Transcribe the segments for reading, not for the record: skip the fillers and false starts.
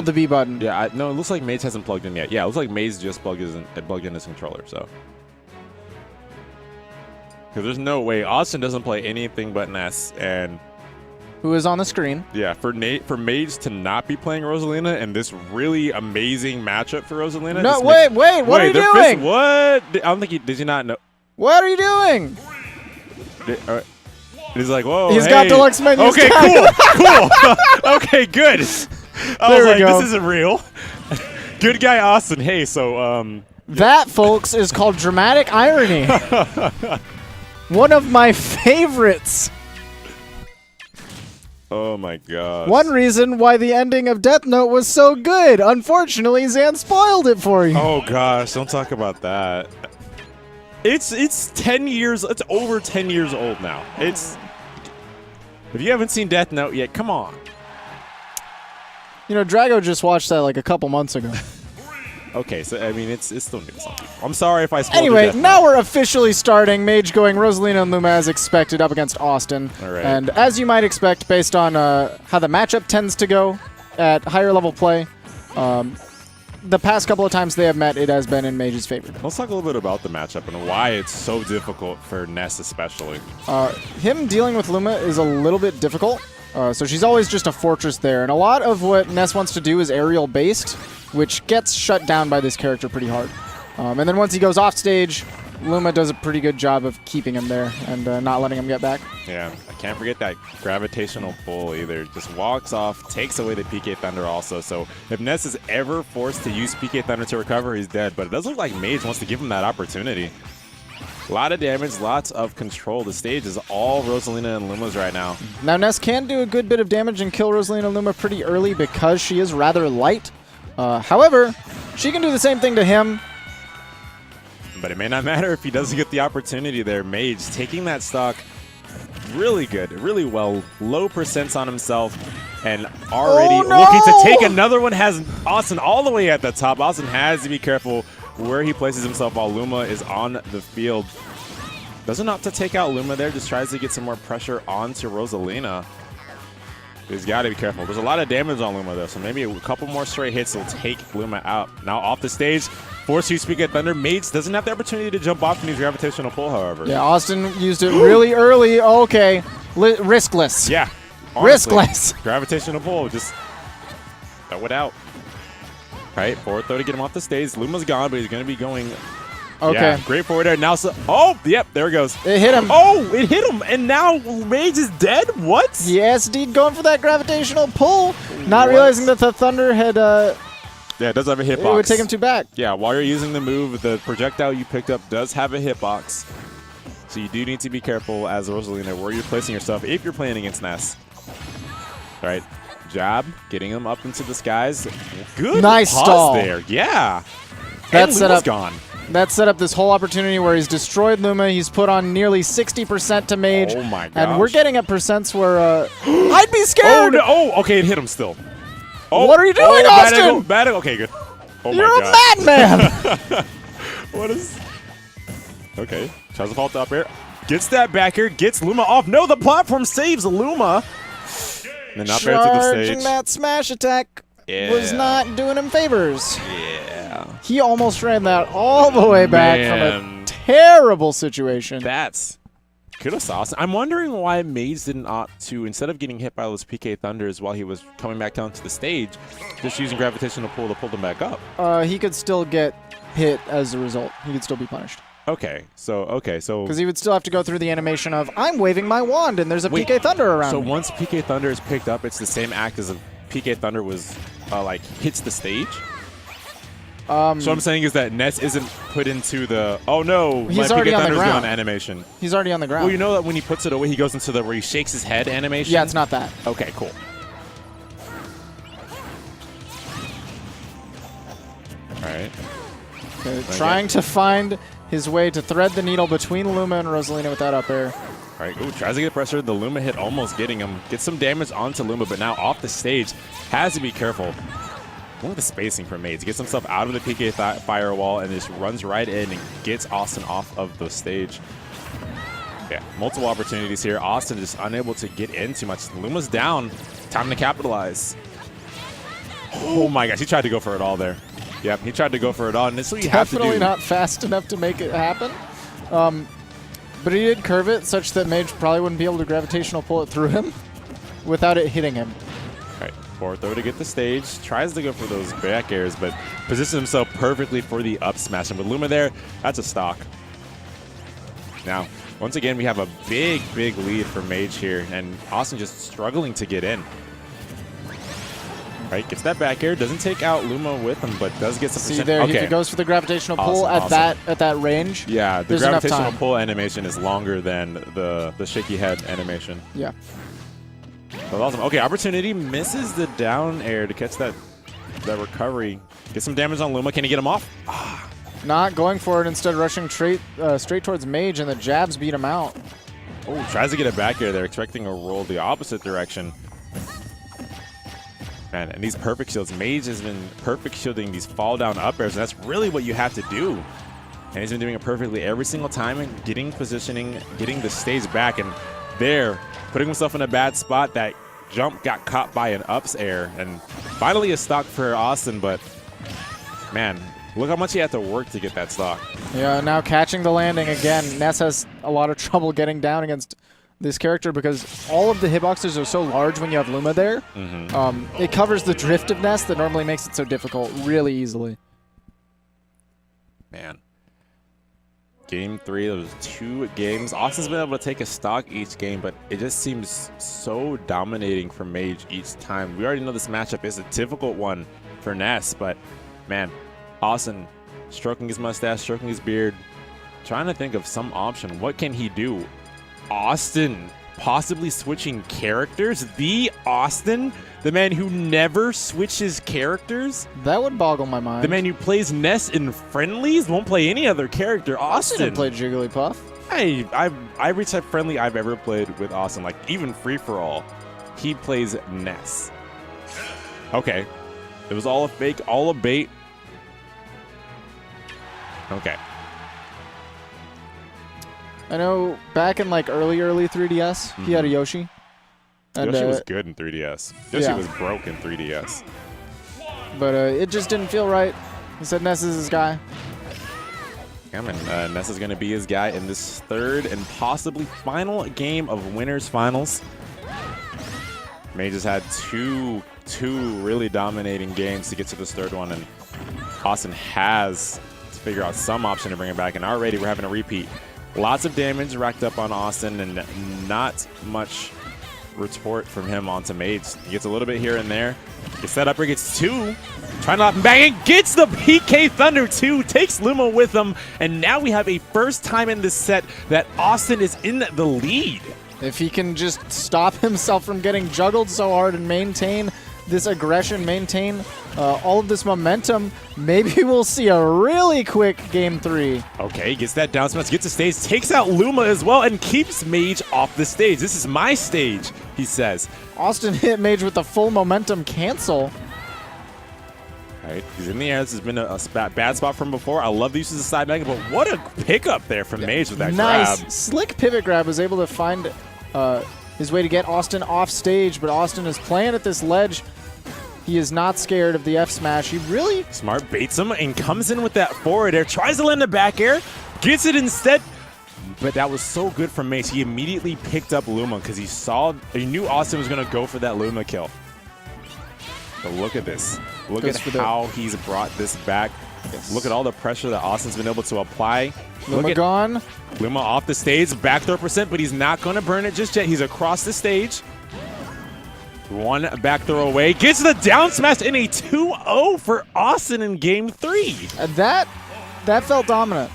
The B button. Yeah, no, it looks like Mage hasn't plugged in yet. Yeah, it looks like Mage just plugged in his controller, so. Because there's no way. Awestin doesn't play anything but Ness, and... Who is on the screen. Yeah, for Mage to not be playing Rosalina and this really amazing matchup for Rosalina. No, wait, what are you doing? What? I don't think did you not know? What are you doing? He's like, whoa, He's hey. got deluxe menus. Okay, cool. Okay, good. I was like, this isn't real. Good guy, Awestin. Hey, so, That, folks, is called dramatic irony. One of my favorites. Oh my god. One reason why the ending of Death Note was so good. Unfortunately, Zan spoiled it for you. Oh gosh, don't talk about that. It's 10 years. It's over 10 years old now. It's. If you haven't seen Death Note yet, come on. You know, Drago just watched that like a couple months ago. Okay, so I mean, it's still new to some people. I'm sorry if I spoiled Anyway, Death Note. now we're officially starting. Mage going Rosalina and Luma as expected up against Awestin. All right. And as you might expect, based on how the matchup tends to go at higher level play, the past couple of times they have met, it has been in Mage's favor. Let's talk a little bit about the matchup and why it's so difficult for Ness especially. Him dealing with Luma is a little bit difficult. So she's always just a fortress there. And a lot of what Ness wants to do is aerial based, which gets shut down by this character pretty hard. And then once he goes off stage, Luma does a pretty good job of keeping him there and not letting him get back. Yeah, I can't forget that gravitational pull either. Just walks off, takes away the PK Thunder also. So if Ness is ever forced to use PK Thunder to recover, he's dead. But it does look like Mage wants to give him that opportunity. A lot of damage, lots of control. The stage is all Rosalina and Luma's right now. Now Ness can do a good bit of damage and kill Rosalina and Luma pretty early because she is rather light. However, she can do the same thing to him. But it may not matter if he doesn't get the opportunity there. Mage taking that stock really good, really well. Low percents on himself and already looking to take another one. Has Awestin all the way at the top. Awestin has to be careful where he places himself while Luma is on the field. Doesn't opt to take out Luma there. Just tries to get some more pressure onto Rosalina. He's got to be careful. There's a lot of damage on Luma, though, so maybe a couple more straight hits will take Luma out. Now off the stage, force you speak at Thunder. Mage doesn't have the opportunity to jump off and use gravitational pull, however. Yeah, Awestin used it really early. Okay, riskless. Yeah. Honestly, riskless. Gravitational pull, just throw it out. Right, forward throw to get him off the stage. Luma's gone, but he's going to be going... Okay. Yeah, great forward air. Now, oh, yep, there it goes. It hit him. Oh, it hit him, and now Mage is dead? What? Yes, indeed, going for that gravitational pull. Not realizing that the Thunder had... yeah, it does have a hitbox. It would take him two back. Yeah, while you're using the move, the projectile you picked up does have a hitbox. So you do need to be careful as Rosalina where you're placing yourself if you're playing against Ness. All right, jab, getting him up into the skies. Good nice pause stall there. Yeah. That and set Luma's up gone. That set up this whole opportunity where he's destroyed Luma. He's put on nearly 60% to Mage. Oh my gosh. And we're getting at percents where I'd be scared. Oh, no. Oh, okay, it hit him still. Oh, what are you doing, Awestin? Bad angle. Okay, good. Oh You're my a madman. What is... Okay, tries to fault up air. Gets that back air, gets Luma off. No, the platform saves Luma. And then up air to the stage. Charging that smash attack was not doing him favors. Yeah. He almost ran that all the way back from a terrible situation. That's kudos to Awestin. I'm wondering why Mage didn't opt to, instead of getting hit by those PK Thunders while he was coming back down to the stage, just using gravitational pull to pull them back up. He could still get hit as a result. He could still be punished. Okay, so because he would still have to go through the animation of I'm waving my wand and there's a PK Thunder around. So me. once PK Thunder is picked up, it's the same act as if PK Thunder was like hits the stage. So what I'm saying is that Ness isn't put into the he's already on the ground animation. He's already on the ground. Well, you know that when he puts it away, he goes into the where he shakes his head animation. Yeah, it's not that. Okay, cool. All right. Trying to find his way to thread the needle between Luma and Rosalina with that up air. All right, ooh, tries to get pressure. The Luma hit almost getting him. Gets some damage onto Luma, but now off the stage. Has to be careful. Look at the spacing for Mage. Gets himself out of the PK firewall and just runs right in and gets Awestin off of the stage. Yeah, multiple opportunities here. Awestin just unable to get in too much. Luma's down. Time to capitalize. Oh my gosh, he tried to go for it all there. Yep, he tried to go for it all, and that's what you have to do. Definitely not fast enough to make it happen. But he did curve it such that Mage probably wouldn't be able to gravitational pull it through him without it hitting him. All right, forward throw to get the stage. Tries to go for those back airs, but positions himself perfectly for the up smash. And with Luma there, that's a stock. Now, once again, we have a big, big lead for Mage here, and Awestin just struggling to get in. Right, gets that back air, doesn't take out Luma with him, but does get some See there, okay. he goes for the gravitational pull at that range. Yeah, the There's gravitational pull animation is longer than the shaky head animation. Yeah. That's awesome. Okay, opportunity misses the down air to catch that recovery. Get some damage on Luma. Can he get him off? Not going for it, instead rushing straight towards Mage, and the jabs beat him out. Oh, tries to get it back air there, expecting a roll the opposite direction. Man, and these perfect shields, Mage has been perfect shielding these fall down up airs, and that's really what you have to do. And he's been doing it perfectly every single time and getting positioning, getting the stage back, and there, putting himself in a bad spot. That jump got caught by an ups air, and finally a stock for Awestin, but man, look how much he had to work to get that stock. Yeah, now catching the landing again. Ness has a lot of trouble getting down against this character because all of the hitboxes are so large when you have Luma there. It covers the drift of Ness that normally makes it so difficult really easily. Man. Game 3, those 2 games. Awestin's been able to take a stock each game, but it just seems so dominating for Mage each time. We already know this matchup is a difficult one for Ness, but man, Awestin stroking his mustache, stroking his beard, trying to think of some option. What can he do? Awestin possibly switching characters? The Awestin? The man who never switches characters? That would boggle my mind. The man who plays Ness in friendlies? Won't play any other character. Awestin didn't play Jigglypuff. Every type of friendly I've ever played with Awestin, like even free-for-all, he plays Ness. Okay. It was all a fake, all a bait. Okay. I know back in like early 3DS, he had a Yoshi. And, Yoshi was good in 3DS. Yoshi was broke in 3DS. But it just didn't feel right. He said Ness is his guy. Yeah, man. Ness is going to be his guy in this third and possibly final game of Winners Finals. Mage has had two really dominating games to get to this third one, and Awestin has to figure out some option to bring it back, and already we're having a repeat. Lots of damage racked up on Awestin and not much retort from him onto Mage. He gets a little bit here and there. Gets that up, gets 2. Trying to hop and bang and gets the PK Thunder 2. Takes Luma with him. And now we have a first time in this set that Awestin is in the lead. If he can just stop himself from getting juggled so hard and maintain this aggression, maintain all of this momentum, maybe we'll see a really quick Game 3. Okay, gets that down smash, gets the stage, takes out Luma as well, and keeps Mage off the stage. This is my stage, he says. Awestin hit Mage with the full momentum cancel. All right, he's in the air. This has been a bad spot from before. I love the use of the side mega, but what a pickup there from Mage with that grab. Nice. Slick pivot grab was able to find his way to get Awestin off stage, but Awestin is playing at this ledge. He is not scared of the F smash. He really smart baits him and comes in with that forward air. Tries to land a back air, gets it instead. But that was so good from Mage. He immediately picked up Luma because he knew Awestin was going to go for that Luma kill. But look at this. Look at how he's brought this back. Yes. Look at all the pressure that Austin's been able to apply. Luma gone. Luma off the stage, back throw percent, but he's not going to burn it just yet. He's across the stage. One back throw away. Gets the down smash in a 2-0 for Awestin in Game 3. That felt dominant.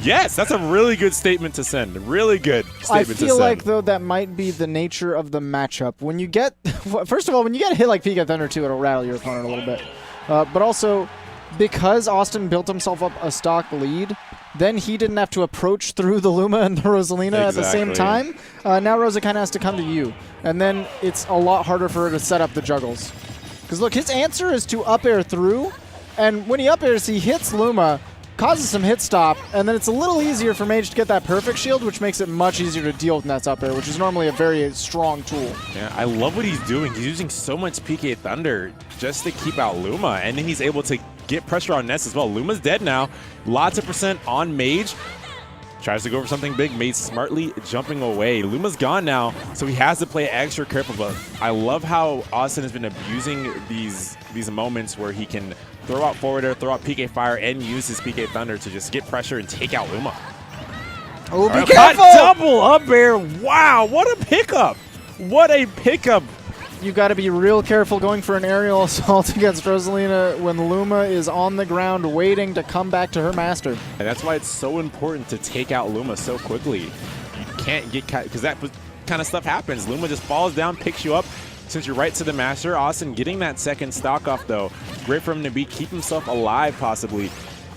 Yes, that's a really good statement to send. Really good statement to send. I feel like, though, that might be the nature of the matchup. When you get, first of all, when you get a hit like PK Thunder 2, it'll rattle your opponent a little bit. But also, because Awestin built himself up a stock lead, then he didn't have to approach through the Luma and the Rosalina at the same time. Now Rosa kind of has to come to you. And then it's a lot harder for her to set up the juggles. Because look, his answer is to up air through. And when he up airs, he hits Luma, causes some hit stop, and then it's a little easier for Mage to get that perfect shield, which makes it much easier to deal with Ness up air, which is normally a very strong tool. Yeah, I love what he's doing. He's using so much PK Thunder just to keep out Luma, and then he's able to get pressure on Ness as well. Luma's dead now. Lots of percent on Mage. Tries to go for something big. Mage smartly jumping away. Luma's gone now, so he has to play extra careful, but I love how Awestin has been abusing these moments where he can throw out forward air, throw out PK Fire, and use his PK Thunder to just get pressure and take out Luma. Oh, be careful! Double up air. Wow, what a pickup. What a pickup. You got to be real careful going for an aerial assault against Rosalina when Luma is on the ground waiting to come back to her master. And that's why it's so important to take out Luma so quickly. You can't get, because that kind of stuff happens. Luma just falls down, picks you up. Since you're right to the master, Awestin getting that second stock off though. Great for him to keep himself alive possibly.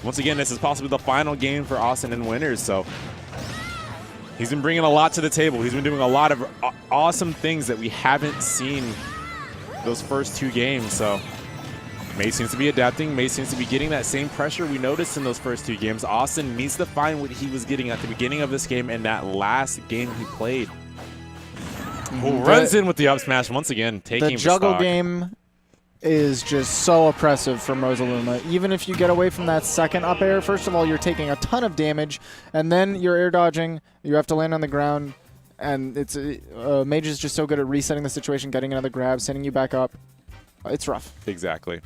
Once again, this is possibly the final game for Awestin and winners, so he's been bringing a lot to the table. He's been doing a lot of awesome things that we haven't seen those first 2 games. So Mage seems to be adapting. Mage seems to be getting that same pressure we noticed in those first 2 games. Awestin needs to find what he was getting at the beginning of this game and that last game he played. Who runs in with the up smash once again, taking the juggle stock. game is just so oppressive from Rosalina. Even if you get away from that second up air, first of all, you're taking a ton of damage, and then you're air dodging. You have to land on the ground, and it's Mage is just so good at resetting the situation, getting another grab, sending you back up. It's rough. Exactly.